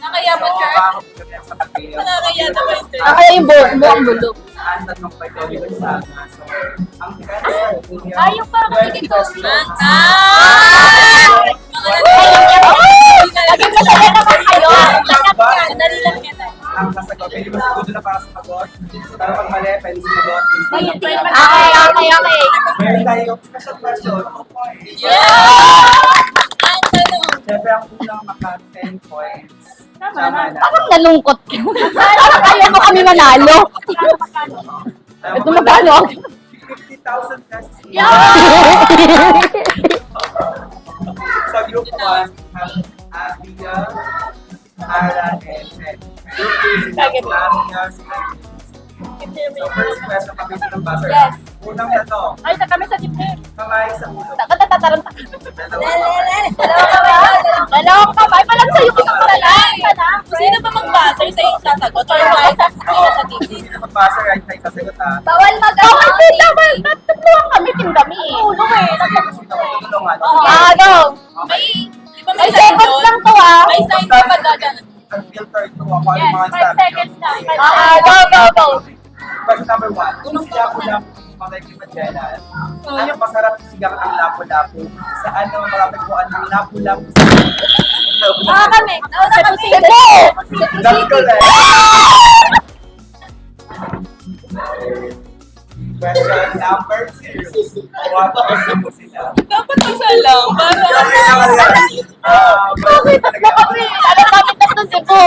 Nakaya ba, Char? Nakakaya naman, Char. Kaya yung buong bulok. Ayaw pa kasi dito. Naging masaya naman kayo. Sandali lang yan. Ang sasagot, pwede ba siguro na para sumagot? Para pag mali, pwede sumagot. Okay. Meron tayo special question. Ang tanong. Siyempre, ang unang maka 10 points. Tama na. Parang nalungkot ka. Parang ayaw mo kami manalo. Ito magkano? 50,000 pesos. Yeah! Sa group 1, Abia, Alan, and Ted. Group 2, si Lamia, si Ivy. So first question, kami sa ng buzzer. Yes. Unang tanong, Ay, sa kami sa dibdib. kamay sa ulo. Tatataranta. Dalawa. Dalawa ka ba? Ay, palang sa'yo isang palang. Sino ba mag-buzzer sa yung sasagot? Or kahit sa TV? Hindi na mag-buzzer, right tayo sasagot ha. Bawal Bawal sila. Tatluhan kami, team kami. Ulo eh. Tutulungan. Ano? May, di ba May may sign seconds doon? lang to ah. May sign ka ba dadan? Until third to ako yung mga sabi. Go. Question number 1. Kung si Lapu-Lapu patay kay Magellan, ano masarap sigang ang Lapu-Lapu? Saan naman marapagpuan ang Lapu-Lapu sa Kami. Nauna kami. That's correct. Question number 2. What mo sila? Dapat isa lang. Para Bakit? Tatlo kami. Alam namin tatlo Cebu.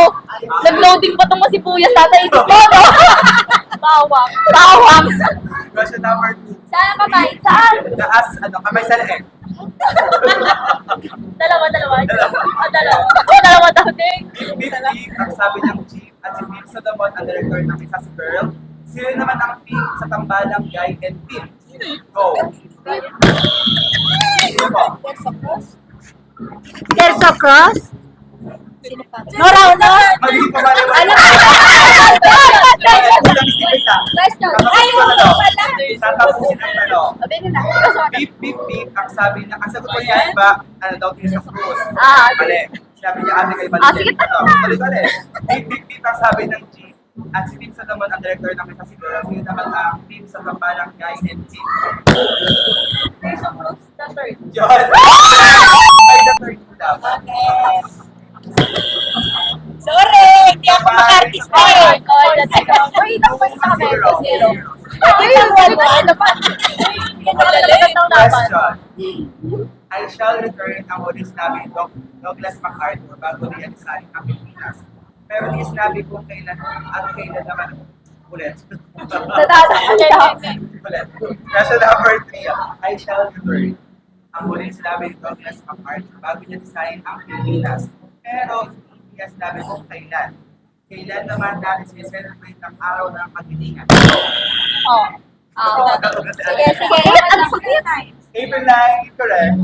Nag-loading pa itong masibuyas nasa isip ko, no? Bawang. Question number 2. Saan kamay? Saan? Taas, kamay sa leeg. Dalawa. Dalawa. Dalawa daw din. Beep, ang sabi ng chief at si Beep sa damon ang director ng isa si Pearl. Sino naman ang team sa tambalang guy and team? Go! Sino po? There's a cross. Sino pa? Nora Honor. Magiging pamaliwan. Ano? Question. Ay, wala. tatapusin ang tanong. Sabi nila. Beep, ang sabi na, ang sagot ko yan ba, ano daw, Tina sa Cruz? Ah, Mali. Sabi niya, ate kay Mali. Ah, sige, tanong. Tuloy. Beep, ang sabi ng chief. At si Tim sa naman ang director ng isa si Pearl. Sino naman ang team sa tambalang guy and team? There's a proof. The third. Yun! Ay, the third po dapat. sorry, hindi ako maka-artista eh. Wait, ang point sa kami. Zero. Zero. Ano pa? Question. I shall return ang huli sinabi ni Douglas MacArthur bago niya design ang Pilipinas. Pero di sinabi kung kailan at kailan naman ulit. Ulit. Question number 3. I shall return ang huli sinabi ni Douglas MacArthur bago niya design ang Pilipinas. Pero hindi niya sinabi kung kailan. Kailan naman natin siya-celebrate ang araw ng pagdilingan? Sige. Ano sa kanya? April 9, correct.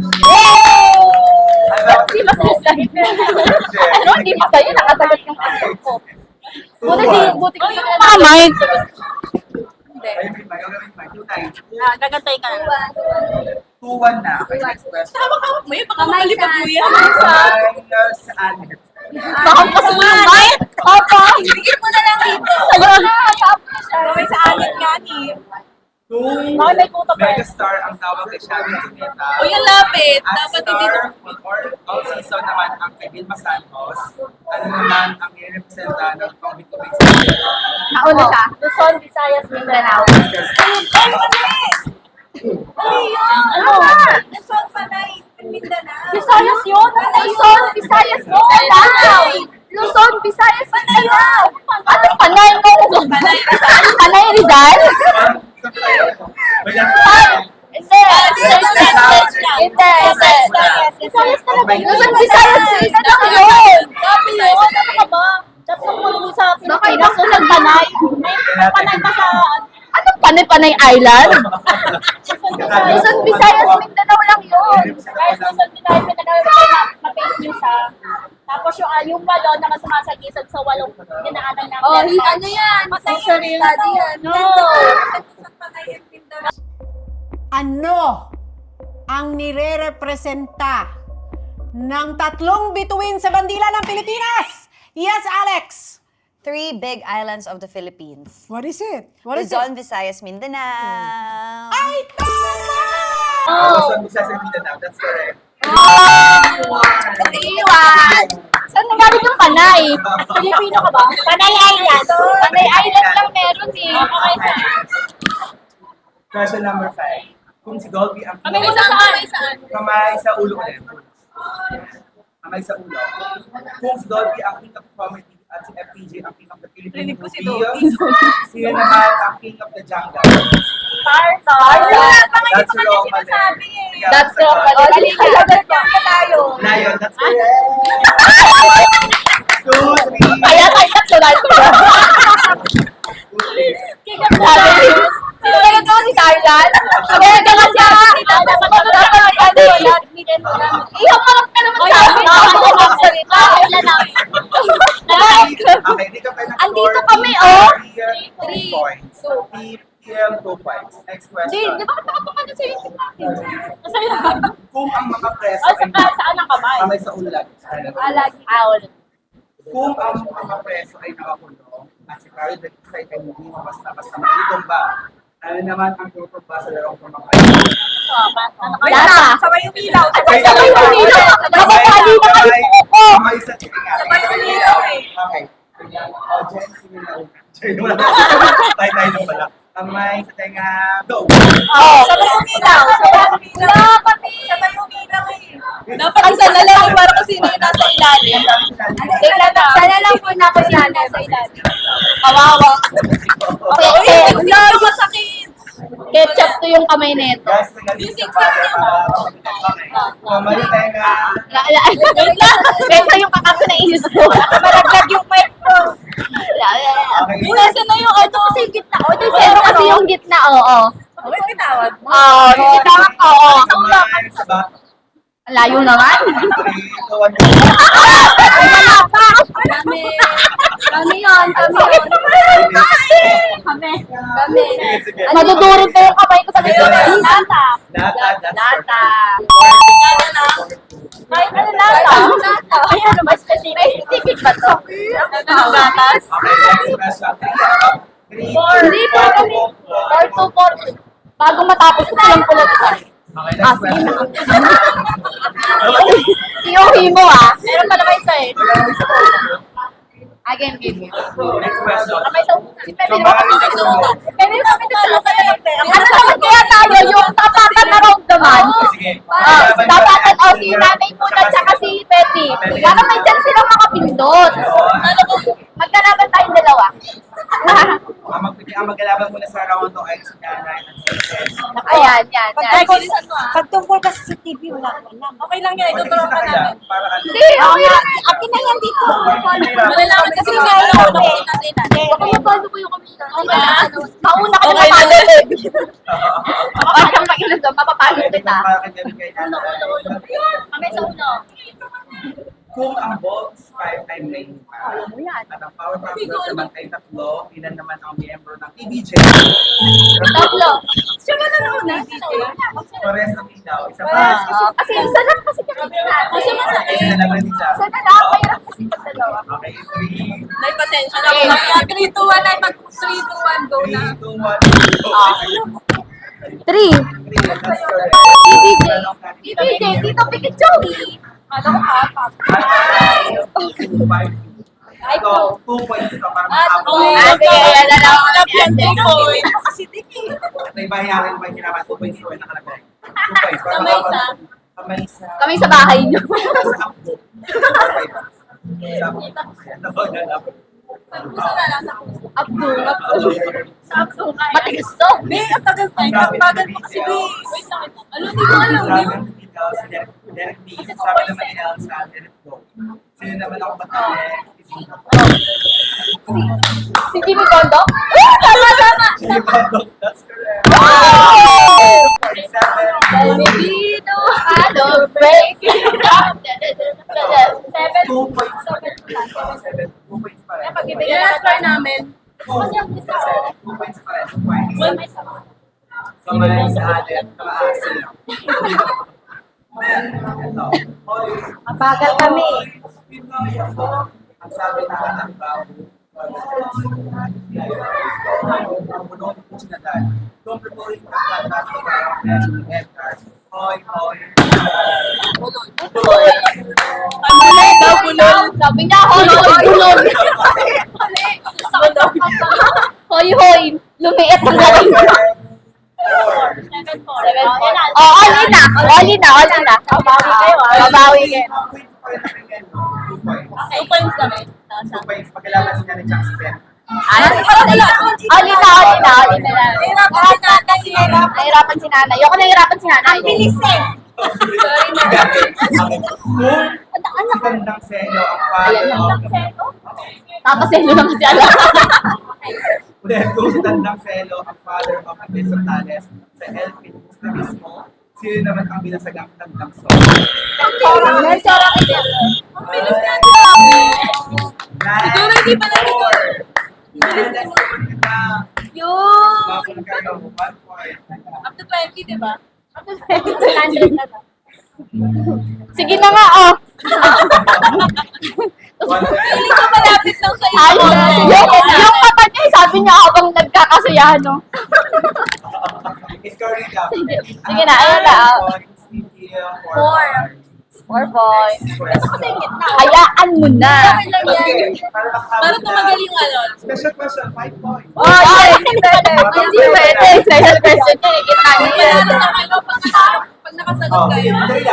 Hindi masaya. Ano? Hindi masaya. Nakasagot yung answer ko. Buti ko yung mga mind. Gagantay ka na. 2-1 na. Okay, next question. Tama mo yun, baka Kamay makali pa saan? po yan. Kamay sa anet. Baka kasi mo yung mind. Papa. Bigyan mo na lang dito. Ayun. Gawin sa anin nga ni. Kung Ay, may kuto pa. megastar ang tawag kay Shabby Cuneta, O yung lapit. at Dapat hindi star or all season naman ang kay Vilma Santos, ano naman ang i-representa ng Pangito Mix? Nauna siya. Luzon, Visayas, Mindanao. Ano? Luzon, Panay, Mindanao. Visayas yun. Luzon, Visayas, Mindanao. Luzon, Visayas, Mindanao. Ano Panay ko? Panay Rizal? Hindi. Visayas talaga. Luzon, Visayas, Mindanao yun. Ano ka ba? Tapos kung sa Pilipinas, Luzon, Panay. May Panay pa sa... Anong Panay Island? Luzon, Visayas, Mindanao lang yun. Guys, Luzon, Visayas, Mindanao yung ma-face news ha. Tapos yung walo na sumasagisag sa walong dinaanan ng Ano yan? Study yan. No. Ano ang nire-representa ng tatlong bituin sa bandila ng Pilipinas? Yes, Alex. 3 big islands of the Philippines. What is it? What is it? Luzon, Visayas, Mindanao. Ay, tama! Luzon, Visayas, and Mindanao. That's correct. Iwan! Saan nagalit yung Panay? Pilipino ka ba? Panay Island. Panay Island lang meron eh. Question number 5. Kung si Dolby ang Kamay saan? kamay sa ulo ulit. Kamay sa ulo. Kung si Dolby ang king of comedy at si FPJ ang king of the Philippine Rinig ko si movie, sino naman ang king of the jungle? Tarzan. That's wrong. sinasabi eh. Yeah, That's wrong. O, dali ka lagot ka tayo. Lion, that's correct. 2, 3. Kaya tayo tatlo na ito. Sino ba ito si Tarzan? Kaya ka lang siya. Iyak ka lang ka naman sa akin. Ako ko magsalita. Ilan na. Okay, di ka pa nag-score. Andito kami, oh. 3 points. PM 2 points. Next question. Di ba kapag sa YouTube natin? Kung ang mga preso O, saan ang kamay? kamay sa ulo lang. Lagi. Ulit. Kung ang mga preso ay nakakulong at si Carl Beckstein ay hindi basta-basta matutumba, ano naman ang tutumba sa larong pamakain? Lata. Sabay yung ilaw. Sabay yung ilaw. Nakapali na kayo po. Kamay sa tinga. Sabay yung ilaw eh. Okay. O, Jen, sino na una? Jen, wala. Tayo na pala. Kamay sa tenga. Go! Sabay yung ilaw. Sabay yung ilaw. Sabay yung ilaw eh. Dapat isa na lang para kung sino yung nasa ilalim. Sana lang po na kasi nasa ilalim. Kawawa. Ketchup. Ketchup to yung kamay nito. Guys, nagaling ka pa. Kamay tenga. Ito yung kakapto na isis ko. Maragdag yung kwet ko. Okay. Nasa na yung ano? Kasi yung gitna. Pero kasi yung gitna, oo. Bakit pinawag mo? Oo, yung gitna ka, oo. Kamay sa baka. Ang layo naman. 3, 2, 1. Kami. Kami yun. Kami yun. Kami. Kami. Sige, sige. Madudurog pa yung kamay ko sa gitna. Lata. Lata, that's Lata. correct. Kahit ano lata? Ay, ano ba? Specific ba to? Gatas? Okay, next question. 3, 2, Hindi po kami. 4-2-4. Bago matapos ko lang pula ito. Okay, next question. Iuhi mo ah. Meron pa naman isa eh. Again, baby. Next question. Kamay sa ulo. Si Pepe, Kamay sa ulo. Pepe, kami dito sa ano naman kaya tayo? Yung tapatan na round naman. Sige. Tapatan o si nanay muna tsaka si Pepe. Kaya may dyan silang makapindot. Ano kung magkalaban tayong dalawa? Ang maggalaban muna sa round 2 ay si Nanay at si Tess. Ayan, yan, yan. Pag tungkol kasi sa TV, wala ko lang. Okay lang yan. Ituturo ka namin. Para ano? Hindi, okay lang. Akin na yan dito. Malalaman kasi sa ano. Okay, paano ko yung kamila? Okay na. Mauna ka Okay na na. Huwag kang mag-ilan doon, mapapalo kita. Kami sa ulo. Kung ang Bolts 5 ay may at ang Powerpuff Girls naman ay 3, ilan naman ang miyembro ng PBJ? Tatlo. Siya ba nanoon? Pares ng ilaw. Isa pa. Kasi isa lang kasi kami natin. Kasi Isa lang rin isa. Isa na lang, mahirap kasi pag dalawa. Okay, 3, May pasensya na. Okay. 3, 2, 1. Ay, pag 3, 2, 1, go na. 3, 2, 1, go. 3. 3, that's correct. PBJ. PBJ, Tito Pikichowi. Ano ko pa? 5. Ito, 2 points ka para Ah, makabot. Sige, yan na lang. Yan, 3 points. Kasi TV. May bahayakin pa hirapan. 2 points ko nakalagay. 2 points. Para Kamay makabot. sa? Kamay sa... Kami sa bahay niyo. Sa upbo. Sa upbo. Ayan, Gusto na lang sa puso. Abdo. Matigas to. May ang tagal pa. Ang bagal pa kasi Grace. Wait lang. Ano, di ko alam. Sabi ng dito, si Derek D. Sabi naman ni Elsa, Derek Go. Sino naman ako batalek? Si Jimmy Kondo? Tama. Jimmy Kondo, that's correct. Wow! 7. Dito, ano, break. 2 points pa rin. 2 points pa rin. Yung last bar namin. 2 points pa rin. 2 points. Kamay sa atin. Kamaasi. Ito. Hoy. Mabagal kami. Pinoy ako. Ang sabi na ang bago. Puno po sinatan. Kung preparing ang katas ng Edgar. Hoy, hoy. Ano daw bulol? Sabi niya, hoy, hoy, bulol. Hoy, hoy, lumiit ang galing. Second four. Oh, all in na. Babawi kayo, Babawi kayo. 2 points kami. 2 points. Pagkalaban si Nani Jack si Ben. All in na. Nahirapan si nanay. Ayoko nahirapan si nanay. Ang bilis eh. Si Tandang Selo, ang father of... Tapos selo lang kasi alam. Ulit, kung si Tandang Selo, ang father of Andres Santales, sa El Pinos na mismo, sino naman ang binasagang Tandang Selo? Ang bilis na siguro hindi pa nag-score. Yun! Up to 20, di ba? Sige na nga, oh. Feeling ko malapit lang sa'yo. Yung mata niya, sabi niya habang nagkakasayahan, no? Sige na, ayun na. 4 points. Hayaan mo na. Para tumagal yung ano. Special question, 5 points. Oh, hindi pwede. Special question niya, kita niya Wala yan. na naman ano, pag nakasagot Oh, kayo. 3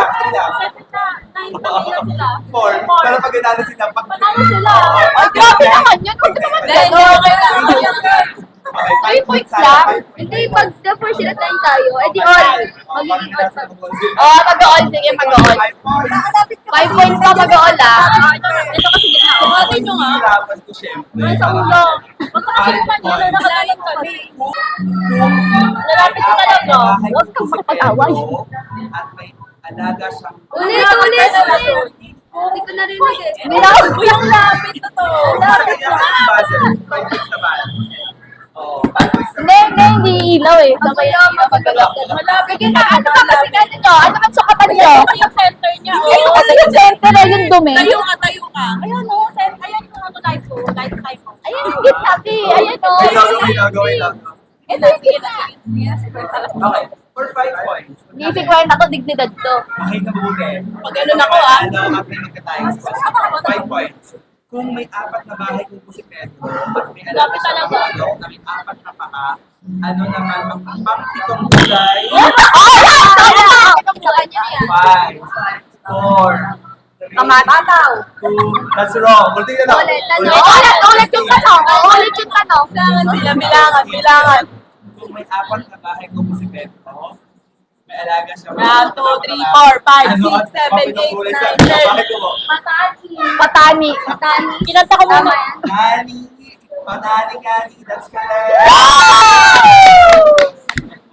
lang. 4. Pero pag nanalo sila, pag... Panalo sila. Ay, grabe naman yun. Huwag naman Dahil gano'n. okay lang. Okay, 5 points lang. Hindi, pag the first sila tayo, edi all. Magiging all pa. Oh, mag-all. Sige, mag-all. 5 points pa mag-all, ah. Ito kasi gitna. Buhatin nyo nga. Hirapan ko syempre. Sa ulo. Magkakasipan nyo na nakagaling kami. Lalapit ko na lang, no? Huwag kang makapag-away. At may alaga siyang... Ulit. Hindi ko narinig eh. Yung lapit na to. Lapit na buzzer. 5 points na ba? Oh, 5 points na ba? Hindi ilaw eh. Sabay ang mapagalaw. Sige na, ano ba kasi ganito nyo? Ano ba sukatan nyo? Ito yung center niya. Ito kasi yung center eh, yung dumi. Tayo ka. Ayan o, ayan yung ano light ko. Light ko. Ayan yung gitna, Pi. Ayan o. Gawin lang. Ito yung gitna. Okay, for 5 points. Hindi si Kwenta to, dignidad to. Okay na mabuti. Pag ganun ako, ah. Ano, at may magkatayo sa 5 points. Kung may 4 na bahay kung po si Pedro, at may alam Lapit sa talaga. kapatid na may 4 na paa, ano naman ang pang-pitong gulay? Ano? 5, 4, 3, Kamatataw. 2, that's wrong. Multi na lang. Ulit yung tanong. Ulit yung tanong. Bilangan. Kung may 4 na bahay kung po si Pedro, may alaga siya. 1, 2, 3, 4, 5, 6, 7, 8, 9, 10. Patani. Kinanta ko muna. Gani. Patani, that's correct.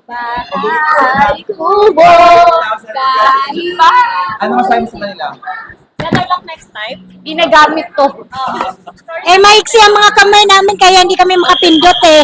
Bahay kubo. Ano masabi mo sa kanila? Better luck next time. Ginagamit to. Eh, maiksi ang mga kamay namin kaya hindi kami makapindot eh.